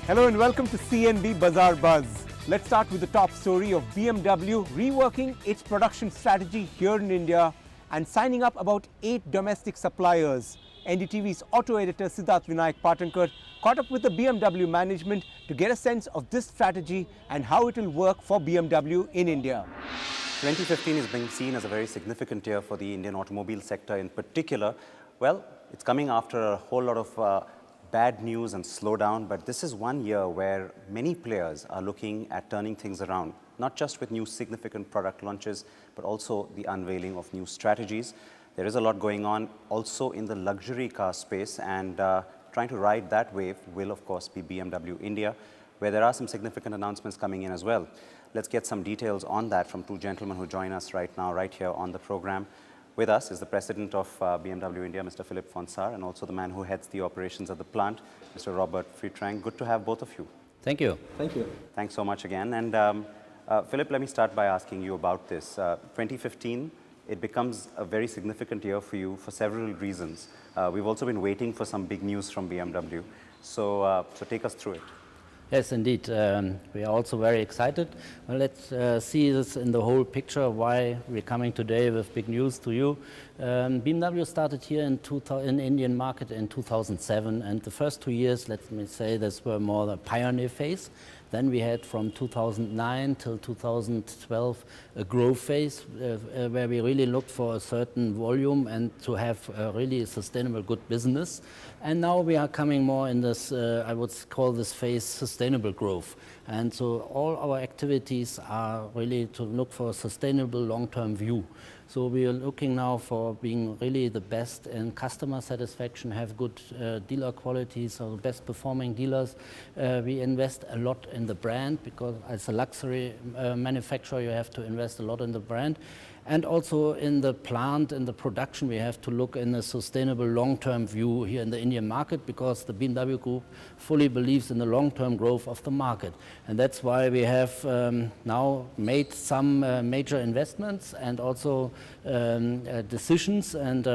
Hello and welcome to CNB Bazaar Buzz. Let's start with the top story of BMW reworking its production strategy here in India and signing up about 8 domestic suppliers. NDTV's auto editor Siddharth Vinayak Patankar caught up with the BMW management to get a sense of this strategy and how it will work for BMW in India. 2015 is being seen as a very significant year for the Indian automobile sector in particular. Well, it's coming after a whole lot of bad news and slowdown, but this is one year where many players are looking at turning things around, not just with new significant product launches, but also the unveiling of new strategies. There is a lot going on also in the luxury car space, and trying to ride that wave will, of course, be BMW India, where there are some significant announcements coming in as well. Let's get some details on that from two gentlemen who join us right now, right here on the program. With us is the president of BMW India, Mr. Philippe Fonsar, and also the man who heads the operations at the plant, Mr. Robert Friedrich. Good to have both of you. Thank you. Thank you. Thanks so much again. And Philippe, let me start by asking you about this. 2015, it becomes a very significant year for you for several reasons. We've also been waiting for some big news from BMW. So take us through it. Yes, indeed. We are also very excited. Well, let's see this in the whole picture, why we're coming today with big news to you. BMW started here in the Indian market in 2007, and the first 2 years, let me say, this were more the pioneer phase. Then we had from 2009 till 2012 a growth phase where we really looked for a certain volume and to have a really sustainable good business. And now we are coming more in this, I would call this phase sustainable growth. And so all our activities are really to look for a sustainable long-term view. So we are looking now for being really the best in customer satisfaction, have good dealer quality, so the best performing dealers. We invest a lot in the brand because as a luxury manufacturer you have to invest a lot in the brand. And also in the plant, in the production, we have to look in a sustainable long-term view here in the Indian market because the BMW Group fully believes in the long-term growth of the market. And that's why we have now made some major investments and also decisions. And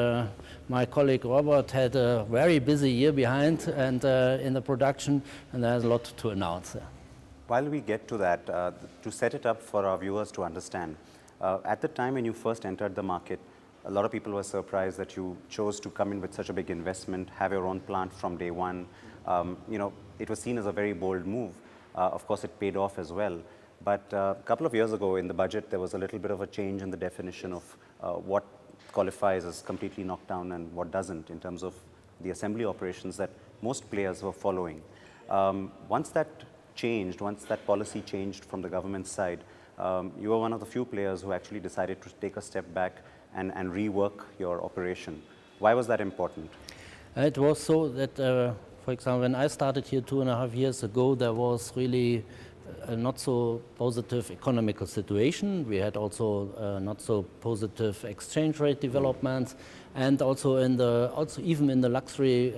my colleague Robert had a very busy year behind and in the production, and there's a lot to announce. While we get to that, to set it up for our viewers to understand, at the time when you first entered the market, a lot of people were surprised that you chose to come in with such a big investment, have your own plant from day one. It was seen as a very bold move. Of course, it paid off as well. But a couple of years ago in the budget, there was a little bit of a change in the definition of what qualifies as completely knocked down and what doesn't in terms of the assembly operations that most players were following. Once that changed, once that policy changed from the government side, you were one of the few players who actually decided to take a step back and rework your operation. Why was that important? It was so that, for example, when I started here 2.5 years ago, there was really a not so positive economical situation. We had also not so positive exchange rate developments, and also even in the luxury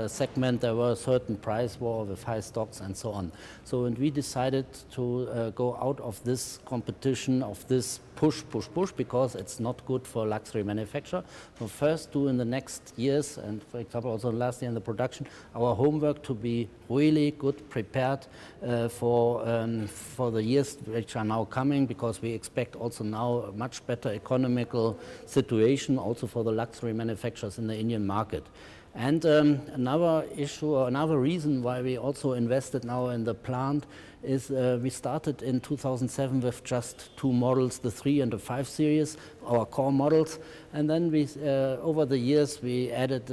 segment there were a certain price war with high stocks and so on. So when we decided to go out of this competition, of this push, because it's not good for luxury manufacturer. So first do in the next years, and for example also last year in the production, our homework to be really good prepared for the years which are now coming, because we expect also now a much better economical situation also for the luxury manufacturers in the Indian market. And another issue, or another reason why we also invested now in the plant is we started in 2007 with just 2 models, the 3 and the 5 series, our core models. And then we, over the years, we added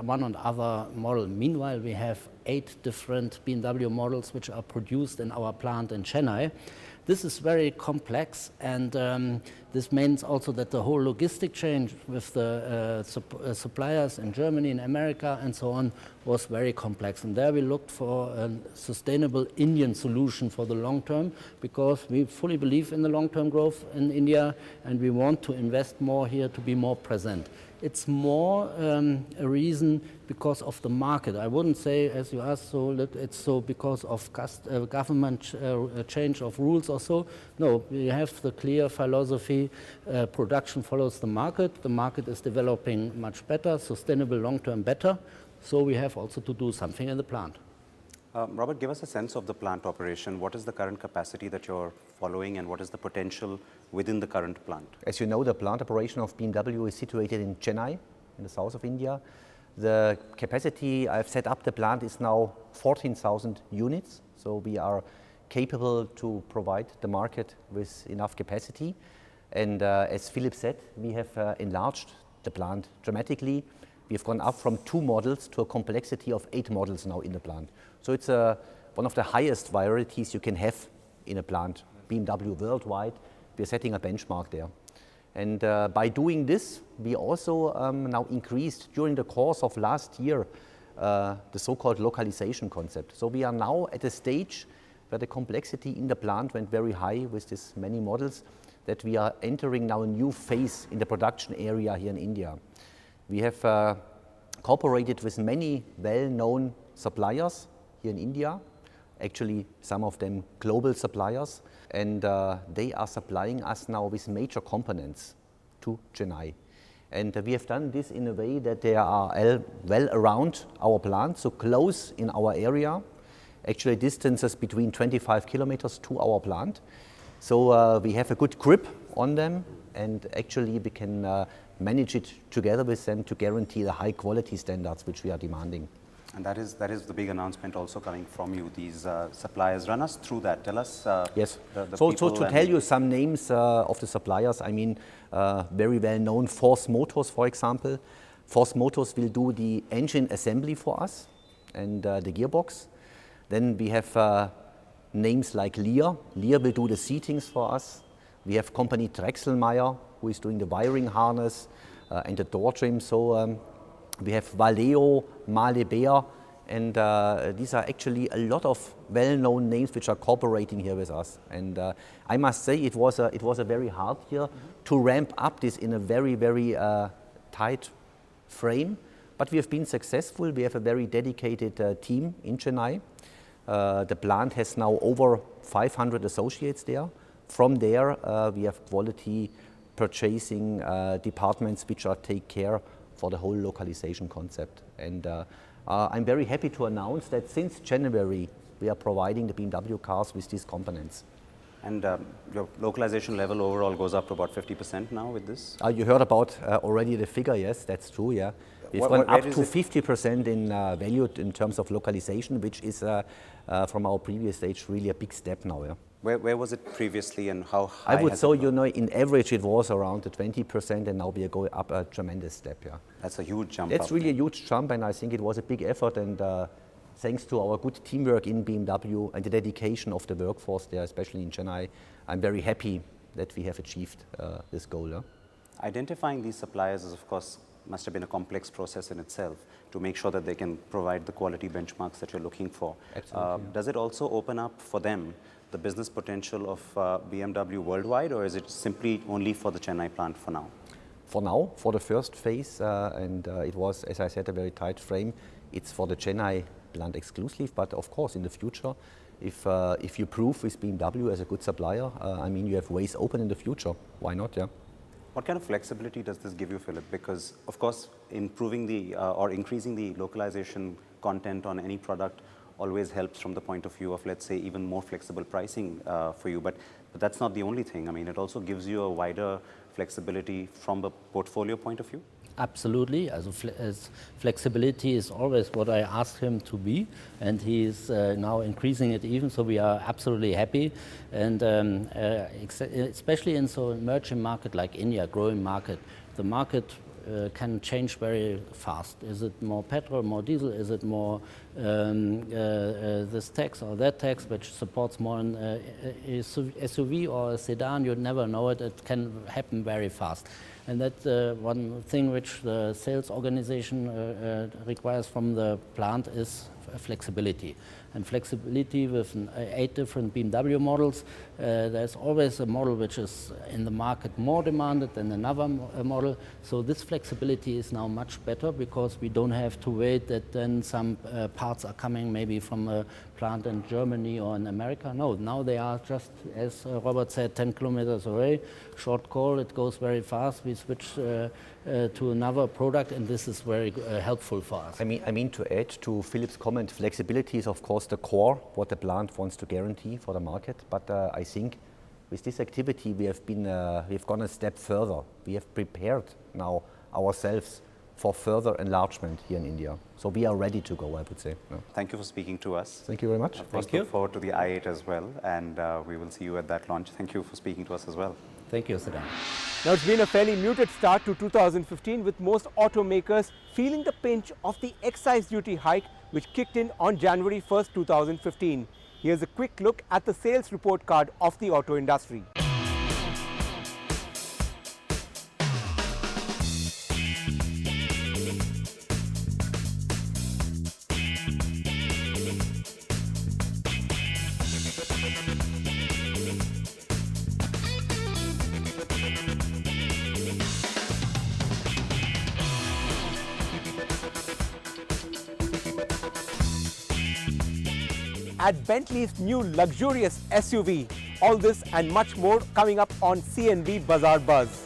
one and other model. Meanwhile, we have 8 different BMW models which are produced in our plant in Chennai. This is very complex, and this means also that the whole logistic chain with the suppliers in Germany, in America, and so on was very complex. And there we looked for a sustainable Indian solution for the long term, because we fully believe in the long-term growth in India, and we want to invest more here to be more present. It's more a reason because of the market. I wouldn't say, as you asked, so that it's so because of government change of rules or so. No, we have the clear philosophy, production follows the market. The market is developing much better, sustainable long-term better. So we have also to do something in the plant. Robert, give us a sense of the plant operation. What is the current capacity that you're following and what is the potential within the current plant? As you know, the plant operation of BMW is situated in Chennai, in the south of India. The capacity I've set up the plant is now 14,000 units. So we are capable to provide the market with enough capacity. And as Philip said, we have enlarged the plant dramatically. We've gone up from 2 models to a complexity of 8 models now in the plant. So it's one of the highest varieties you can have in a plant. BMW worldwide, we're setting a benchmark there. And by doing this, we also now increased during the course of last year the so-called localization concept. So we are now at a stage where the complexity in the plant went very high with these many models, that we are entering now a new phase in the production area here in India. We have cooperated with many well-known suppliers here in India, actually some of them global suppliers, and they are supplying us now with major components to Chennai. And we have done this in a way that they are well around our plant, so close in our area, actually distances between 25 kilometers to our plant. So we have a good grip on them, and actually we can manage it together with them to guarantee the high quality standards which we are demanding. And that is the big announcement also coming from you, these suppliers. Run us through that. Tell us yes. the So people to tell you some names of the suppliers, I mean, very well known Force Motors, for example. Force Motors will do the engine assembly for us and the gearbox. Then we have names like Lear. Lear will do the seatings for us. We have company Drechselmeier, who is doing the wiring harness and the door trim. So we have Valeo, Mahle-Behr, and these are actually a lot of well-known names which are cooperating here with us. And I must say it was a very hard year to ramp up this in a very, very tight frame. But we have been successful. We have a very dedicated team in Chennai. The plant has now over 500 associates there. From there, we have quality purchasing departments which are take care for the whole localization concept. And I'm very happy to announce that since January, we are providing the BMW cars with these components. And your localization level overall goes up to about 50% now with this? You heard about already the figure, yes, that's true, yeah. We've gone up to 50% in value in terms of localization, which is from our previous stage really a big step now, yeah. Where was it previously and how high? I would say, you know, in average it was around the 20%, and now we are going up a tremendous step, yeah. That's a huge jump. That's really a huge jump, and I think it was a big effort, and thanks to our good teamwork in BMW and the dedication of the workforce there, especially in Chennai, I'm very happy that we have achieved this goal. Yeah? Identifying these suppliers is, of course, must have been a complex process in itself to make sure that they can provide the quality benchmarks that you're looking for. Absolutely. Does it also open up for them the business potential of BMW worldwide, or is it simply only for the Chennai plant for now? For now, for the first phase, and it was, as I said, a very tight frame, it's for the Chennai plant exclusively, but of course in the future, if you prove with BMW as a good supplier, I mean, you have ways open in the future. Why not, yeah? What kind of flexibility does this give you, Philip? Because, of course, improving the or increasing the localization content on any product always helps from the point of view of, let's say, even more flexible pricing for you. But that's not the only thing. I mean, it also gives you a wider flexibility from the portfolio point of view. Absolutely. As flexibility is always what I asked him to be, and he is now increasing it even. So we are absolutely happy, and especially in so emerging market like India, growing market, the market can change very fast. Is it more petrol, more diesel? Is it more this tax or that tax, which supports more an SUV or a sedan? You never know it. It can happen very fast. And that's one thing which the sales organization requires from the plant is flexibility. And flexibility with 8 different BMW models, there's always a model which is in the market more demanded than another model. So this flexibility is now much better because we don't have to wait that then some parts are coming maybe from a plant in Germany or in America. No, now they are just, as Robert said, 10 kilometers away. Short call, it goes very fast. We switch to another product, and this is very helpful for us. I mean to add to Philip's comment, flexibility is of course course, the core what the plant wants to guarantee for the market. But I think with this activity, we've gone a step further. We have prepared now ourselves for further enlargement here in India. So we are ready to go, I would say. No. Thank you for speaking to us. Thank you very much. Of course, look forward to the i8 as well, and we will see you at that launch. Thank you for speaking to us as well. Thank you, Siddharth. Now, it's been a fairly muted start to 2015, with most automakers feeling the pinch of the excise duty hike, which kicked in on January 1st, 2015. Here's a quick look at the sales report card of the auto industry. At Bentley's new luxurious SUV. All this and much more coming up on CNB Bazaar Buzz.